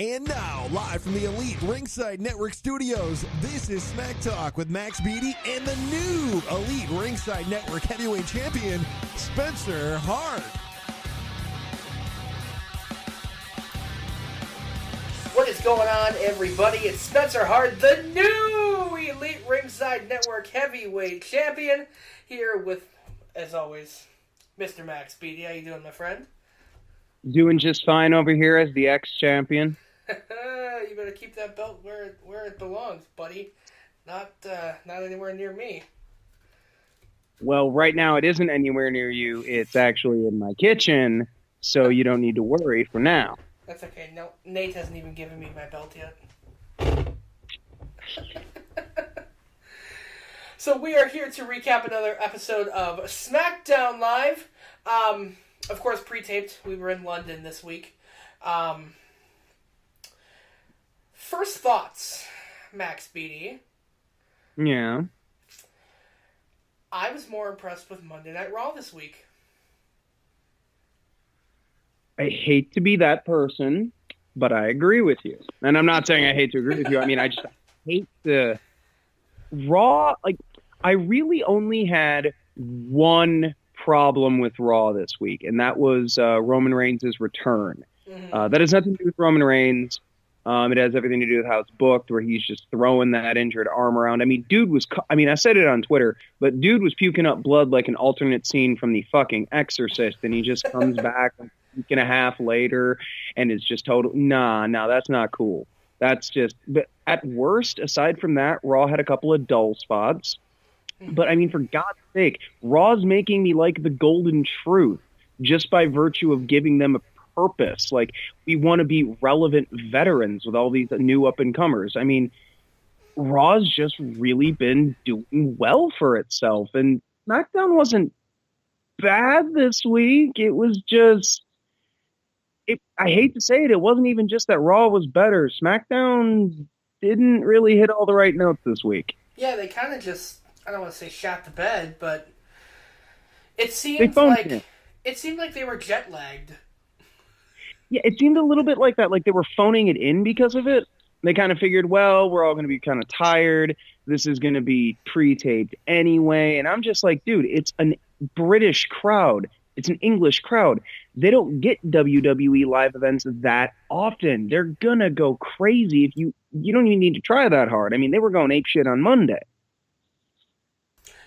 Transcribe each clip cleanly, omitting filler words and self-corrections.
And now, live from the Elite Ringside Network studios, this is SmackTalk with Max Beatty and the new Elite Ringside Network Heavyweight Champion, Spencer Hart. What is going on, everybody? It's Spencer Hart, the new Elite Ringside Network Heavyweight Champion, here with, as always, Mr. Max Beatty. How you doing, my friend? Doing just fine over here as the ex-champion. You better keep that belt where it belongs, buddy. Not anywhere near me. Well, right now it isn't anywhere near you. It's actually in my kitchen, so you don't need to worry for now. That's okay. No, Nate hasn't even given me my belt yet. So we are here to recap another episode of SmackDown Live. Of course, pre-taped. We were in London this week. First thoughts, Max Beatty. Yeah. I was more impressed with Monday Night Raw this week. I hate to be that person, but I agree with you. And I'm not saying I hate to agree with you. I mean, I just hate the Raw. Like, I really only had one problem with Raw this week, and that was Roman Reigns' return. Mm-hmm. That has nothing to do with Roman Reigns. It has everything to do with how it's booked, where he's just throwing that injured arm around. I mean, I said it on Twitter, but dude was puking up blood like an alternate scene from The fucking Exorcist, and he just comes back a week and a half later, and it's just total, nah, that's not cool. That's just, but at worst, aside from that, Raw had a couple of dull spots. But, I mean, for God's sake, Raw's making me like the Golden Truth just by virtue of giving them a purpose. Like, we want to be relevant veterans with all these new up-and-comers. I mean, Raw's just really been doing well for itself. And SmackDown wasn't bad this week. It was just... I hate to say it, it wasn't even just that Raw was better. SmackDown didn't really hit all the right notes this week. Yeah, they kind of just... I don't want to say shot the bed, but it seemed like they were jet lagged. Yeah, it seemed a little bit like that, like they were phoning it in because of it. They kind of figured, well, we're all going to be kind of tired. This is going to be pre-taped anyway. And I'm just like, dude, it's a British crowd. It's an English crowd. They don't get WWE live events that often. They're going to go crazy if you don't even need to try that hard. I mean, they were going apeshit on Monday.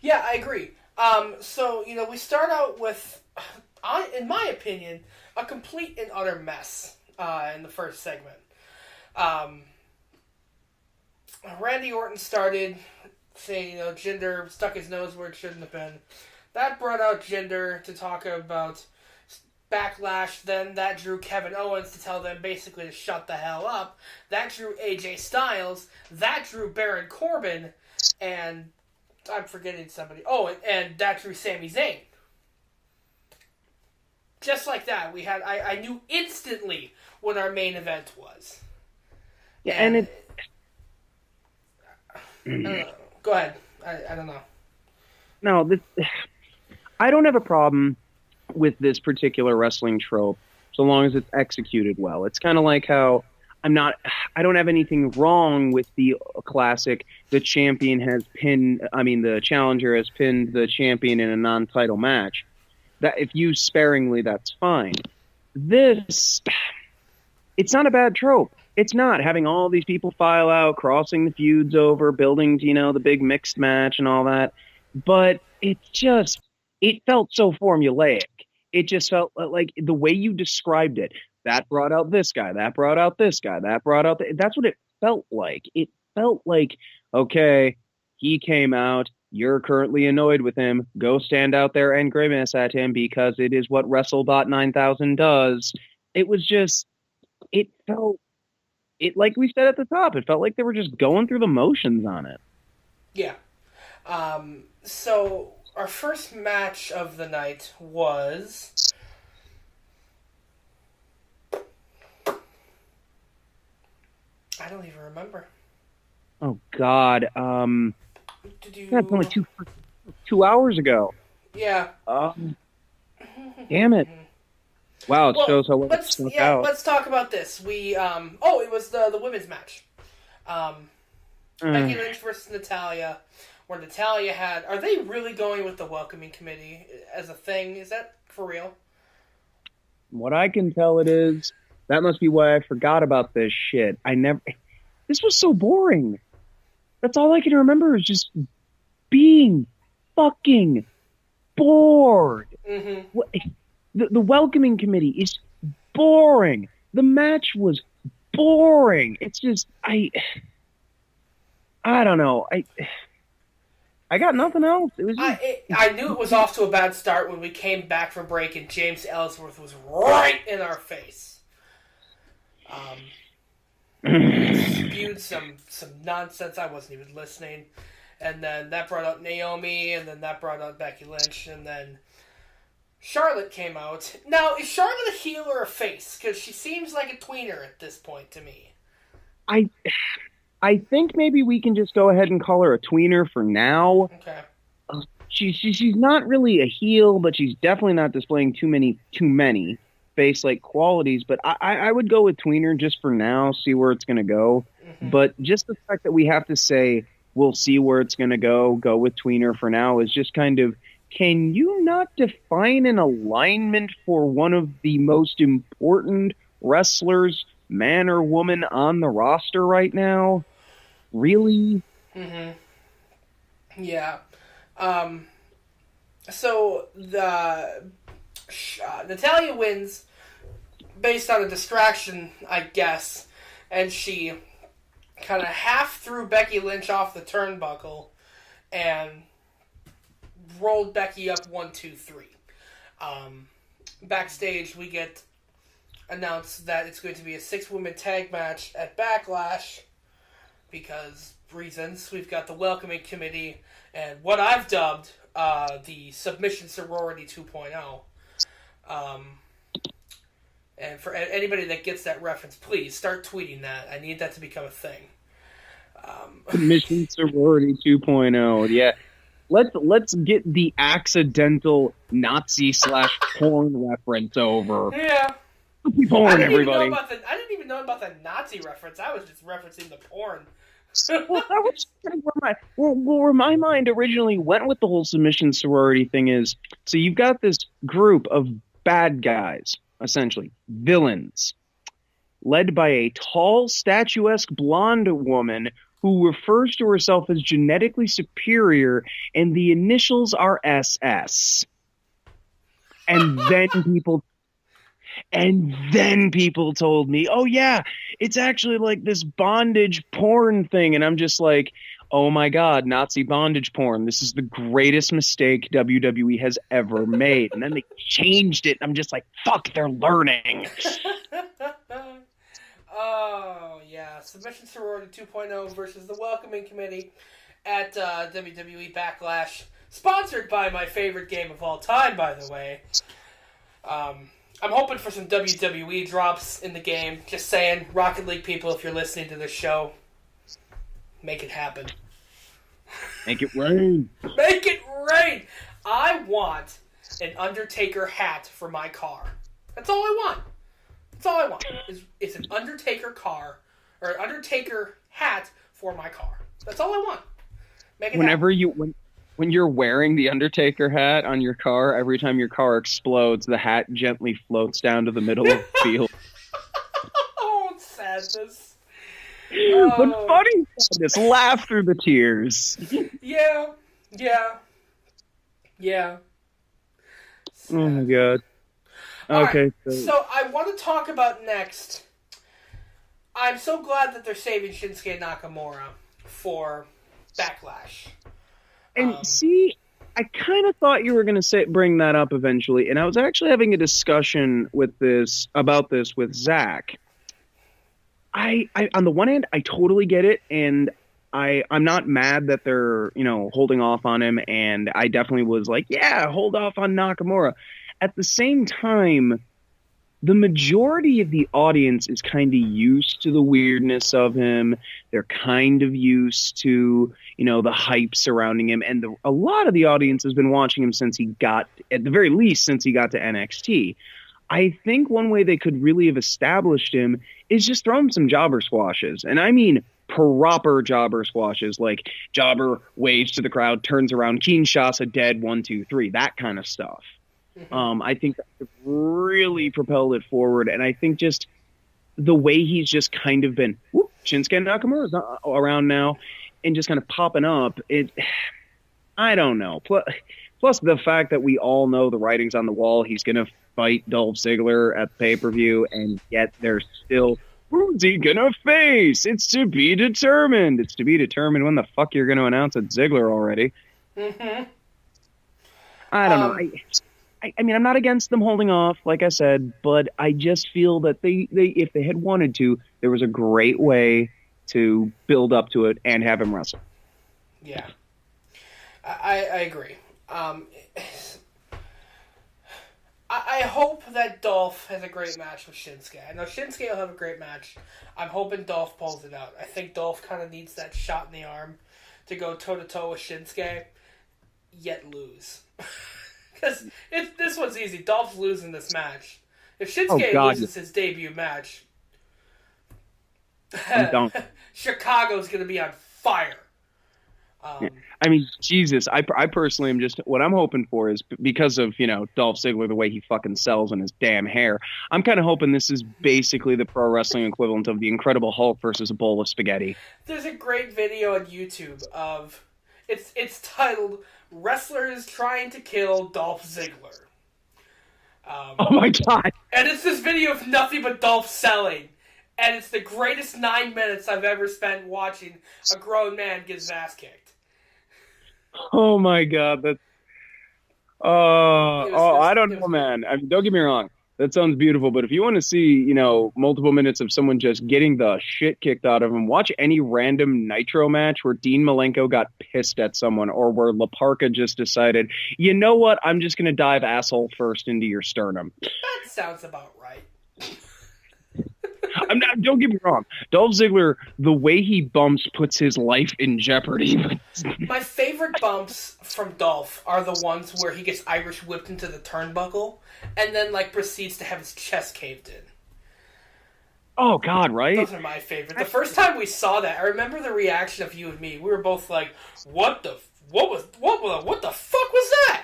Yeah, I agree. So, we start out with, in my opinion, a complete and utter mess in the first segment. Randy Orton started saying, Jinder stuck his nose where it shouldn't have been. That brought out Jinder to talk about Backlash. Then that drew Kevin Owens to tell them basically to shut the hell up. That drew AJ Styles. That drew Baron Corbin. And... I'm forgetting somebody. Oh, and that drew Sami Zayn. Just like that, I knew instantly what our main event was. Yeah, and it... I don't know. Go ahead. I don't know. No, I don't have a problem with this particular wrestling trope so long as it's executed well. It's kind of like how I don't have anything wrong with the classic, the challenger has pinned the champion in a non-title match. That if used sparingly, that's fine. It's not a bad trope. It's not having all these people file out, crossing the feuds over, building, the big mixed match and all that. But it felt so formulaic. It just felt like the way you described it. That brought out this guy. That brought out this guy. That brought out... That's what it felt like. It felt like, okay, he came out. You're currently annoyed with him. Go stand out there and grimace at him because it is what WrestleBot 9000 does. It was just... It felt... like we said at the top, it felt like they were just going through the motions on it. Yeah. So, our first match of the night was... I don't even remember. Oh, God. That's only 2 hours ago. Yeah. Damn it. Wow, it Well, shows how well it let's snuck out. let's talk about this. We it was the women's match. Becky Lynch versus Natalya, where Natalya had. Are they really going with the welcoming committee as a thing? Is that for real? What I can tell it is, that must be why I forgot about this shit. This was so boring. That's all I can remember is just being fucking bored. Mm-hmm. The welcoming committee is boring. The match was boring. It's just, I don't know. I got nothing else. It was just, I knew it was off to a bad start when we came back from break and James Ellsworth was right in our face. Spewed some nonsense. I wasn't even listening. And then that brought out Naomi, and then that brought out Becky Lynch, and then Charlotte came out. Now, is Charlotte a heel or a face? Because she seems like a tweener at this point to me. I think maybe we can just go ahead and call her a tweener for now. Okay. She's not really a heel, but she's definitely not displaying too many face-like qualities. But I would go with tweener just for now, see where it's going to go. Mm-hmm. But just the fact that we have to say we'll see where it's going to go with tweener for now is just kind of, can you not define an alignment for one of the most important wrestlers, man or woman, on the roster right now? Really? Mm-hmm. Yeah. So the Natalya wins based on a distraction, I guess, and she kind of half threw Becky Lynch off the turnbuckle and rolled Becky up 1, 2, 3. Backstage, we get announced that it's going to be a 6-woman tag match at Backlash because reasons. We've got the welcoming committee and what I've dubbed the Submission Sorority 2.0. And for anybody that gets that reference, please start tweeting that. I need that to become a thing. Submission Sorority 2.0. Yeah. Let's get the accidental Nazi/porn reference over. Yeah. Porn, everybody. I didn't even know about the Nazi reference. I was just referencing the porn. Well, that was where my mind originally went with the whole submission sorority thing is, so you've got this group of bad guys, essentially villains, led by a tall, statuesque blonde woman who refers to herself as genetically superior, and the initials are SS. And then people told me, oh yeah, it's actually like this bondage porn thing. And I'm just like, oh my God, Nazi bondage porn. This is the greatest mistake WWE has ever made. And then they changed it. I'm just like, fuck, they're learning. Oh, yeah. Submission Sorority 2.0 versus the Welcoming Committee at WWE Backlash. Sponsored by my favorite game of all time, by the way. I'm hoping for some WWE drops in the game. Just saying, Rocket League people, if you're listening to this show, make it happen. Make it rain. Make it rain! I want an Undertaker hat for my car. That's all I want. That's all I want. It's an Undertaker car, or an Undertaker hat for my car. That's all I want. Make it happen. When you're wearing the Undertaker hat on your car, every time your car explodes, the hat gently floats down to the middle of the field. Oh, sadness. But funny sadness. Laugh through the tears. Yeah. Sad. Oh my God. Okay. Right, so I want to talk about next. I'm so glad that they're saving Shinsuke Nakamura for Backlash. And see, I kind of thought you were going to bring that up eventually, and I was actually having a discussion about this with Zach. I on the one hand, I totally get it, and I'm not mad that they're holding off on him, and I definitely was like, yeah, hold off on Nakamura. At the same time, the majority of the audience is kind of used to the weirdness of him. They're kind of used to, the hype surrounding him. And a lot of the audience has been watching him since he got, at the very least, since he got to NXT. I think one way they could really have established him is just throw him some jobber squashes. And I mean proper jobber squashes, like jobber waves to the crowd, turns around, Kinshasa dead, 1, 2, 3, that kind of stuff. I think that could really propel it forward. And I think just the way he's just kind of been, Shinsuke Nakamura's around now and just kind of popping up, I don't know. Plus the fact that we all know the writing's on the wall, he's going to fight Dolph Ziggler at the pay-per-view, and yet there's still, who's he going to face? It's to be determined. It's to be determined when the fuck you're going to announce it's Ziggler already. I don't know. I mean, I'm not against them holding off, like I said, but I just feel that they if they had wanted to, there was a great way to build up to it and have him wrestle. Yeah. I agree. I hope that Dolph has a great match with Shinsuke. I know Shinsuke will have a great match. I'm hoping Dolph pulls it out. I think Dolph kind of needs that shot in the arm to go toe-to-toe with Shinsuke, yet lose. Because this one's easy. Dolph's losing this match. If Shinsuke loses his debut match, Chicago's going to be on fire. I mean, Jesus, I personally am just, what I'm hoping for is, because of, Dolph Ziggler, the way he fucking sells and his damn hair, I'm kind of hoping this is basically the pro wrestling equivalent of the Incredible Hulk versus a bowl of spaghetti. There's a great video on YouTube of, it's titled, Wrestlers Trying to Kill Dolph Ziggler. Oh my God. And it's this video of nothing but Dolph selling. And it's the greatest 9 minutes I've ever spent watching a grown man get his ass kicked. Oh my God, that's... I don't know, man. I mean, don't get me wrong. That sounds beautiful, but if you want to see, multiple minutes of someone just getting the shit kicked out of them, watch any random Nitro match where Dean Malenko got pissed at someone, or where La Parka just decided, you know what, I'm just going to dive asshole first into your sternum. That sounds about right. Don't get me wrong. Dolph Ziggler, the way he bumps puts his life in jeopardy. My favorite bumps from Dolph are the ones where he gets Irish whipped into the turnbuckle and then proceeds to have his chest caved in. Oh God, right? Those are my favorite. The first time we saw that, I remember the reaction of you and me. We were both like, what the fuck was that?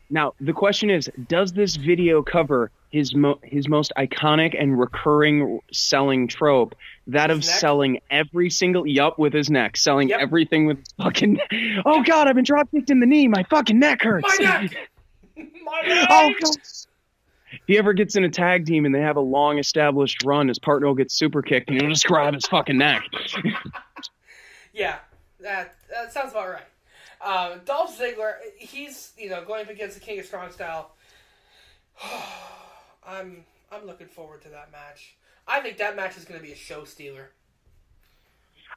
Now, the question is, does this video cover his most iconic and recurring selling trope, that of selling every single, with his neck, selling everything with his fucking, oh God, I've been drop kicked in the knee, my fucking neck hurts. My neck! My neck! Oh God. If he ever gets in a tag team and they have a long established run, his partner will get super kicked and he'll just grab his fucking neck. Yeah, that sounds about right. Dolph Ziggler, he's going up against the King of Strong Style. I'm looking forward to that match. I think that match is going to be a show stealer.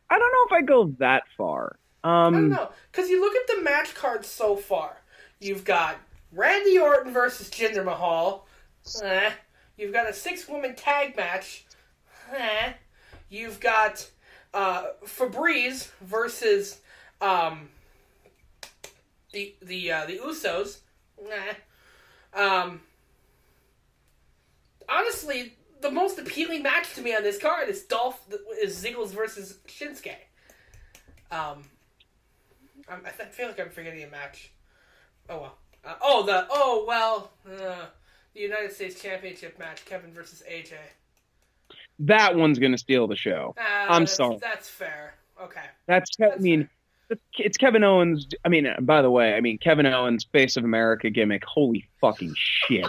I don't know if I go that far. I don't know, because you look at the match cards so far. You've got Randy Orton versus Jinder Mahal. You've got a 6-woman tag match. You've got Febreze versus the Usos. Honestly, the most appealing match to me on this card is Ziggles versus Shinsuke. I feel like I'm forgetting a match. Oh well. The United States Championship match, Kevin versus AJ. That one's gonna steal the show. I'm sorry. That's fair. Okay. It's Kevin Owens. By the way, Kevin Owens, Face of America gimmick. Holy fucking shit.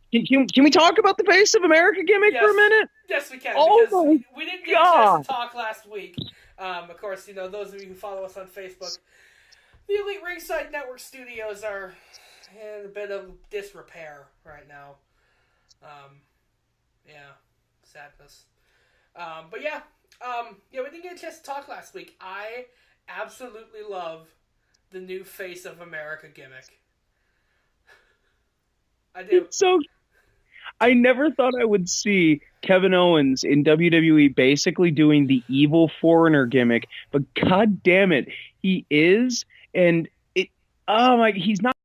Can we talk about the Face of America gimmick for a minute? Yes, we can. Oh because we didn't get a chance to talk last week. Of course, those of you who follow us on Facebook, the Elite Ringside Network studios are in a bit of disrepair right now. Sadness. We didn't get a chance to talk last week. I absolutely love the new Face of America gimmick. I do. So, I never thought I would see Kevin Owens in WWE basically doing the evil foreigner gimmick, but god damn it, he is, and he's not